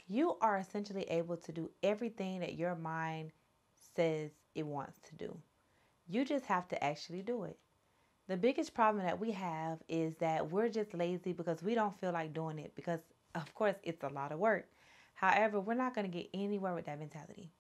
You are essentially able to do everything that your mind says it wants to do. You just have to actually do it. The biggest problem that we have is that we're just lazy because we don't feel like doing it because, of course, it's a lot of work. However, we're not going to get anywhere with that mentality.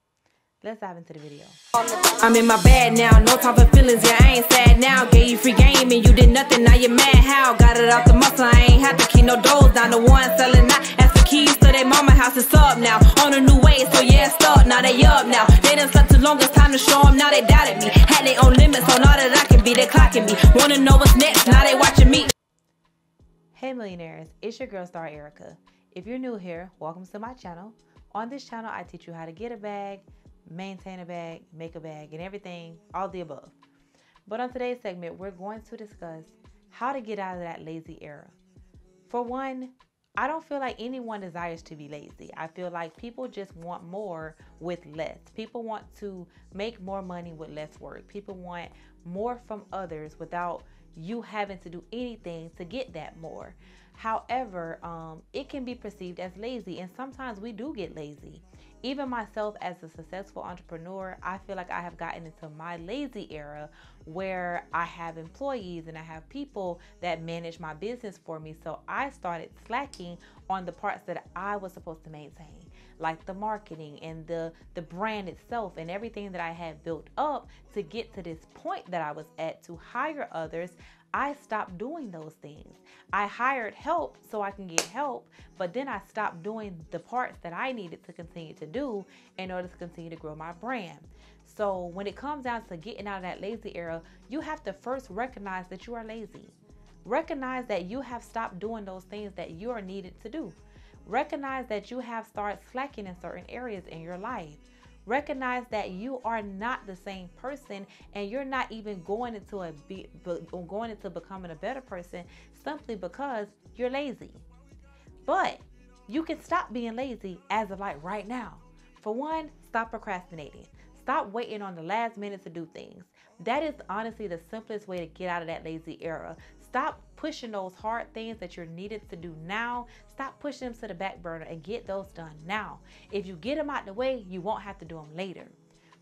Let's dive into the video. I'm in my bag now, no time for feelings, yeah, I ain't sad now. Gave you free game and you did nothing, now you're mad how? Got it off the muscle, I ain't have to keep no doors down. The one selling out, ask the keys to their mama house, it's up now. On a new way, so yeah, it's up, now they up now. They done slept too long, it's time to show them, now they doubted me. Had their own limits, so now that I can be, they clocking me. Wanna know what's next, now they watching me. Hey millionaires, it's your girl star Ericka. If you're new here, welcome to my channel. On this channel, I teach you how to get a bag, maintain a bag, make a bag, and everything, all the above. But on today's segment, we're going to discuss how to get out of that lazy era. For one, I don't feel like anyone desires to be lazy. I feel like people just want more with less. People want to make more money with less work. People want more from others without you having to do anything to get that more. However, it can be perceived as lazy, and sometimes we do get lazy. Even myself as a successful entrepreneur, I feel like I have gotten into my lazy era where I have employees and I have people that manage my business for me. So I started slacking on the parts that I was supposed to maintain, like the marketing and the brand itself and everything that I had built up to get to this point that I was at to hire others. I stopped doing those things. I hired help so I can get help, but then I stopped doing the parts that I needed to continue to do in order to continue to grow my brand. So when it comes down to getting out of that lazy era, you have to first recognize that you are lazy. Recognize that you have stopped doing those things that you are needed to do. Recognize that you have started slacking in certain areas in your life. Recognize that you are not the same person and you're not even going into becoming a better person simply because you're lazy. But you can stop being lazy as of like right now. For one, stop procrastinating. Stop waiting on the last minute to do things. That is honestly the simplest way to get out of that lazy era. Stop pushing those hard things that you're needed to do now. Stop pushing them to the back burner and get those done now. If you get them out the way, you won't have to do them later.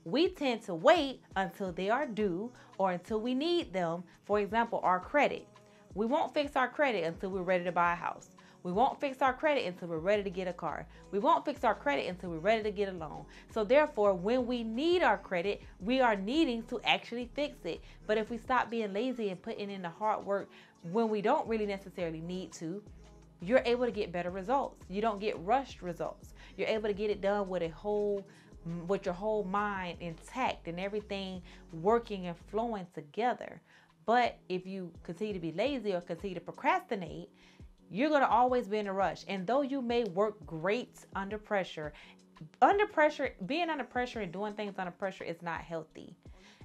We tend to wait until they are due or until we need them. For example, our credit. We won't fix our credit until we're ready to buy a house. We won't fix our credit until we're ready to get a car. We won't fix our credit until we're ready to get a loan. So therefore, when we need our credit, we are needing to actually fix it. But if we stop being lazy and putting in the hard work when we don't really necessarily need to, you're able to get better results. You don't get rushed results. You're able to get it done with your whole mind intact and everything working and flowing together. But if you continue to be lazy or continue to procrastinate, you're going to always be in a rush. And though you may work great under pressure, being under pressure and doing things under pressure is not healthy.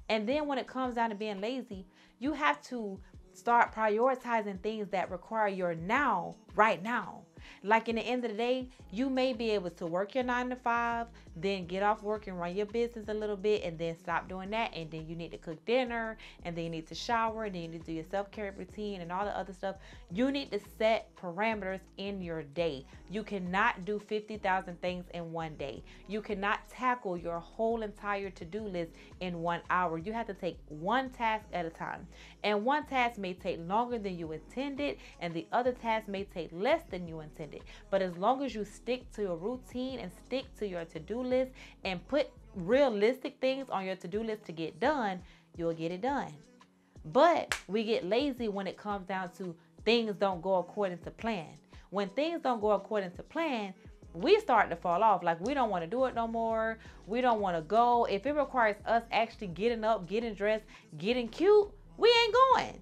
And then when it comes down to being lazy, you have to start prioritizing things that require your now, right now. Like in the end of the day, you may be able to work your 9 to 5, then get off work and run your business a little bit and then stop doing that. And then you need to cook dinner and then you need to shower and then you need to do your self-care routine and all the other stuff. You need to set parameters in your day. You cannot do 50,000 things in one day. You cannot tackle your whole entire to-do list in 1 hour. You have to take one task at a time. And one task may take longer than you intended and the other task may take less than you intended. But as long as you stick to your routine and stick to your to-do list and put realistic things on your to-do list to get done, you'll get it done. But we get lazy when it comes down to things don't go according to plan. When things don't go according to plan, we start to fall off. Like we don't want to do it no more. We don't want to go. If it requires us actually getting up, getting dressed, getting cute, we ain't going.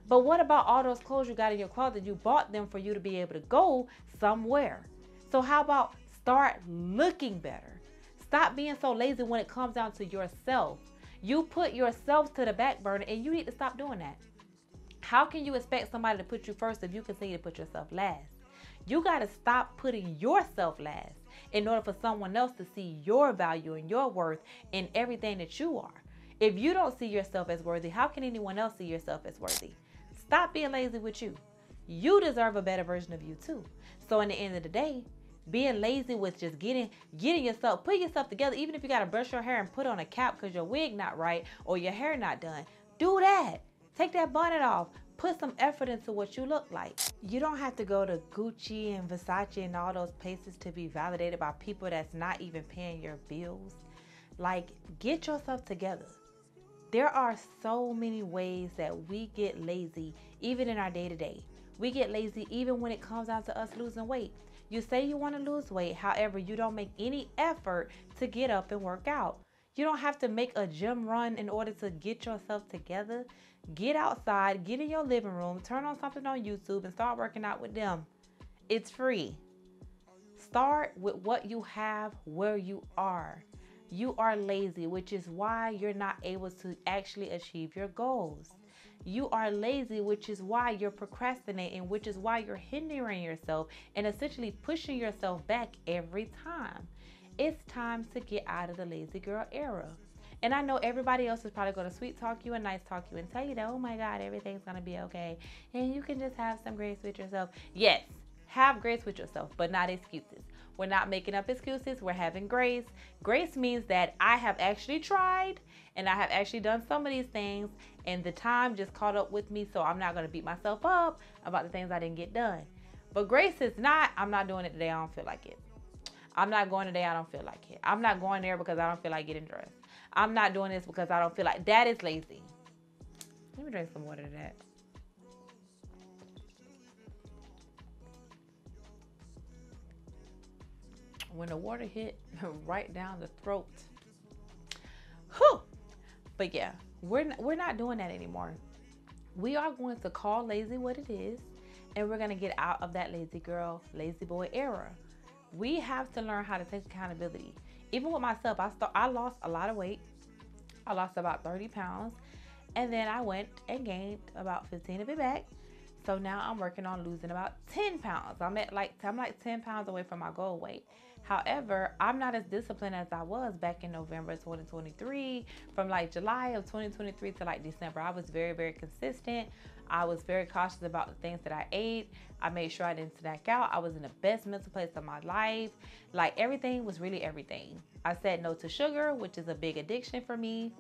But what about all those clothes you got in your closet? You bought them for you to be able to go somewhere. So how about start looking better? Stop being so lazy when it comes down to yourself. You put yourself to the back burner and you need to stop doing that. How can you expect somebody to put you first if you continue to put yourself last? You got to stop putting yourself last in order for someone else to see your value and your worth in everything that you are. If you don't see yourself as worthy, how can anyone else see yourself as worthy? Stop being lazy with you. You deserve a better version of you too. So in the end of the day, Being lazy with just getting yourself, putting yourself together. Even if you got to brush your hair and put on a cap because your wig not right or your hair not done, do that. Take that bonnet off. Put some effort into what you look like. You don't have to go to Gucci and Versace and all those places to be validated by people that's not even paying your bills. Like, get yourself together. There are so many ways that we get lazy, even in our day-to-day. We get lazy even when it comes down to us losing weight. You say you want to lose weight, however, you don't make any effort to get up and work out. You don't have to make a gym run in order to get yourself together. Get outside, get in your living room, turn on something on YouTube and start working out with them. It's free. Start with what you have where you are. You are lazy, which is why you're not able to actually achieve your goals. You are lazy, which is why you're procrastinating, which is why you're hindering yourself and essentially pushing yourself back every time. It's time to get out of the lazy girl era. And I know everybody else is probably going to sweet talk you and nice talk you and tell you that, oh my God, everything's going to be okay. And you can just have some grace with yourself. Yes, have grace with yourself, but not excuses. We're not making up excuses. We're having grace. Grace means that I have actually tried and I have actually done some of these things and the time just caught up with me. So I'm not going to beat myself up about the things I didn't get done. But grace is not, I'm not doing it today. I don't feel like it. I'm not going today. I don't feel like it. I'm not going there because I don't feel like getting dressed. I'm not doing this because I don't feel like, that is lazy. Let me drink some water to that. When the water hit right down the throat. Whew. But yeah, we're not doing that anymore. We are going to call lazy what it is, and we're going to get out of that lazy girl, lazy boy era. We have to learn how to take accountability. Even with myself, I lost a lot of weight. I lost about 30 pounds, and then I went and gained about 15 of it back. So now I'm working on losing about 10 pounds. I'm like 10 pounds away from my goal weight. However, I'm not as disciplined as I was back in November 2023. From like July of 2023 to like December, I was very, very consistent. I was very cautious about the things that I ate. I made sure I didn't snack out. I was in the best mental place of my life. Like everything was really everything. I said no to sugar, which is a big addiction for me.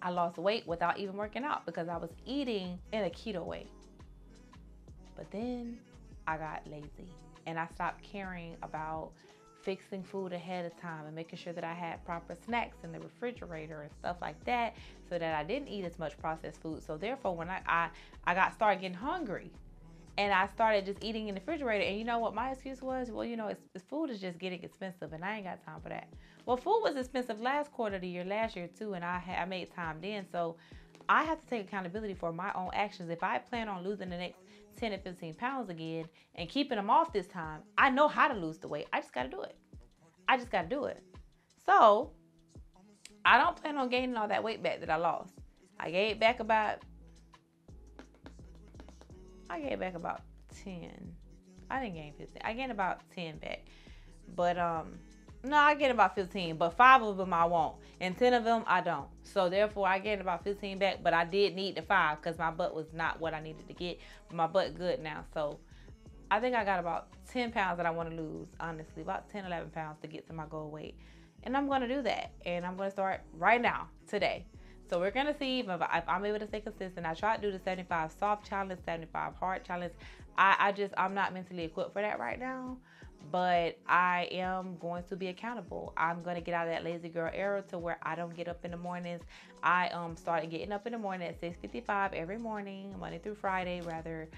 I lost weight without even working out because I was eating in a keto way. But then I got lazy and I stopped caring about fixing food ahead of time and making sure that I had proper snacks in the refrigerator and stuff like that so that I didn't eat as much processed food. So therefore, when I started getting hungry and I started just eating in the refrigerator, and you know what my excuse was? Well, you know, food is just getting expensive and I ain't got time for that. Well, food was expensive last quarter of the year, last year too, and I made time then. So I have to take accountability for my own actions. If I plan on losing the next 10 to 15 pounds again and keeping them off this time, I know how to lose the weight. I just got to do it. I just got to do it. So I don't plan on gaining all that weight back that I lost. I gained back about 10. I didn't gain 15. I gained about 10 back. But no, I gained about 15, but 5 of them I won't, and 10 of them I don't. So therefore, I gained about 15 back, but I did need the 5 because my butt was not what I needed to get. But my butt good now, so I think I got about 10 pounds that I want to lose, honestly, about 10, 11 pounds to get to my goal weight. And I'm going to do that, and I'm going to start right now, today. So we're going to see if I'm able to stay consistent. I tried to do the 75 soft challenge, 75 hard challenge. I'm not mentally equipped for that right now. But I am going to be accountable. I'm going to get out of that lazy girl era to where I don't get up in the mornings. I started getting up in the morning at 6:55 every morning, Monday through Friday, rather,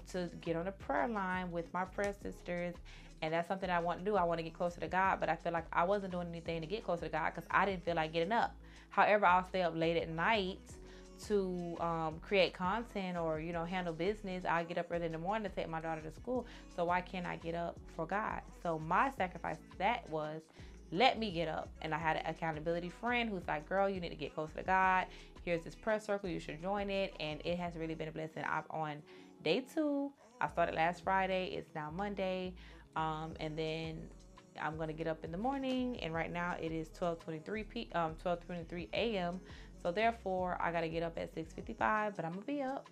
to get on a prayer line with my prayer sisters. And that's something I want to do. I want to get closer to God, but I feel like I wasn't doing anything to get closer to God because I didn't feel like getting up. However, I'll stay up late at night to create content or, you know, handle business. I get up early in the morning to take my daughter to school. So why can't I get up for God? So my sacrifice to that was, let me get up. And I had an accountability friend who's like, girl, you need to get closer to God. Here's this prayer circle. You should join it. And it has really been a blessing. I'm on day 2. I started last Friday. It's now Monday. And then I'm going to get up in the morning. And right now it is 12:23 a.m. So therefore, I got to get up at 6:55, but I'm going to be up.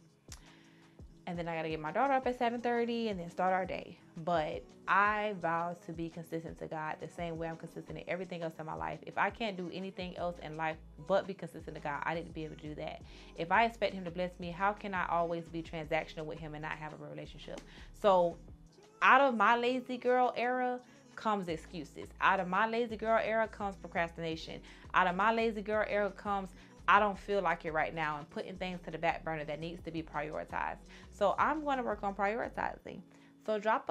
and then I gotta get my daughter up at 7:30 and then start our day. But I vow to be consistent to God the same way I'm consistent in everything else in my life. If I can't do anything else in life but be consistent to God, I need to be able to do that. If I expect him to bless me, how can I always be transactional with him and not have a relationship? So out of my lazy girl era comes excuses. Out of my lazy girl era comes procrastination. Out of my lazy girl era comes I don't feel like it right now, and putting things to the back burner that needs to be prioritized. So I'm going to work on prioritizing. So drop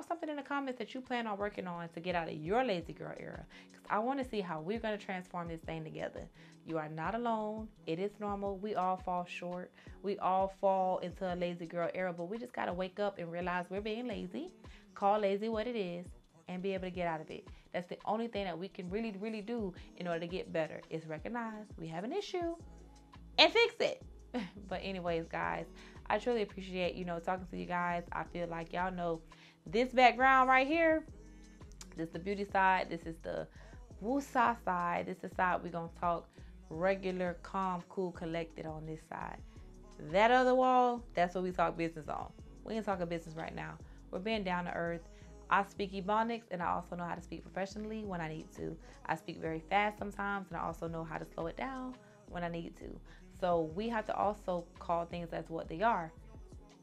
something in the comments that you plan on working on to get out of your lazy girl era, because I want to see how we're going to transform this thing together. You are not alone. It is normal. We all fall short. We all fall into a lazy girl era, but we just got to wake up and realize we're being lazy, call lazy what it is, and be able to get out of it. That's the only thing that we can really do in order to get better, is recognize we have an issue and fix it. But anyways, guys, I truly appreciate, talking to you guys. I feel like y'all know this background right here. This is the beauty side. This is the woosah side. This is the side we're going to talk regular, calm, cool, collected on this side. That other wall, that's what we talk business on. We ain't talking business right now. We're being down to earth. I speak Ebonics, and I also know how to speak professionally when I need to. I speak very fast sometimes, and I also know how to slow it down when I need to. So we have to also call things as what they are.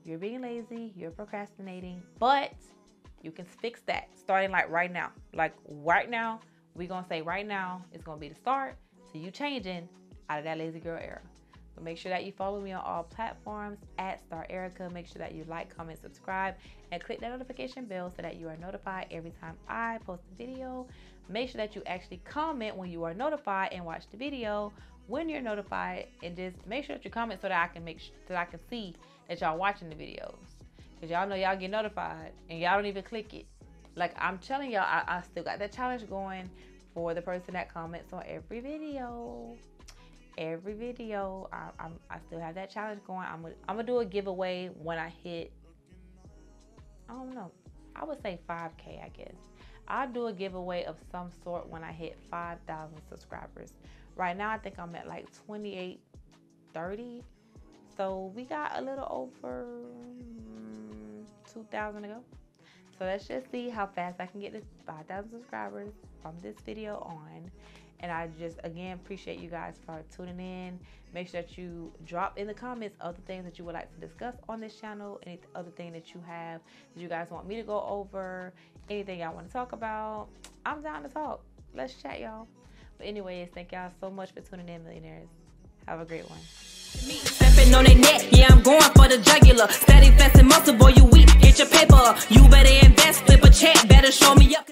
You're being lazy, you're procrastinating, but you can fix that starting like right now. Like right now, we're going to say right now is going to be the start to you changing out of that lazy girl era. So make sure that you follow me on all platforms at Ericka. Make sure that you like, comment, subscribe, and click that notification bell so that you are notified every time I post a video. Make sure that you actually comment when you are notified and watch the video when you're notified, and just make sure that you comment so that I can see that y'all watching the videos. Because y'all know y'all get notified and y'all don't even click it. Like I'm telling y'all, I still got that challenge going for the person that comments on every video. Every video, I still have that challenge going. I'm gonna do a giveaway when I hit, I don't know, I would say 5K, I guess. I'll do a giveaway of some sort when I hit 5,000 subscribers. Right now, I think I'm at like 2830. So we got a little over 2,000 to go. So let's just see how fast I can get to 5,000 subscribers from this video on. And I just, again, appreciate you guys for tuning in. Make sure that you drop in the comments other things that you would like to discuss on this channel. Any other thing that you have that you guys want me to go over. Anything y'all want to talk about. I'm down to talk. Let's chat, y'all. But anyways, thank y'all so much for tuning in, Millionaires. Have a great one. Me stepping on their neck, yeah, I'm going for the jugular. Steady flexing muscle, boy, you weak, get your paper up. You better invest, flip a check, better show me up.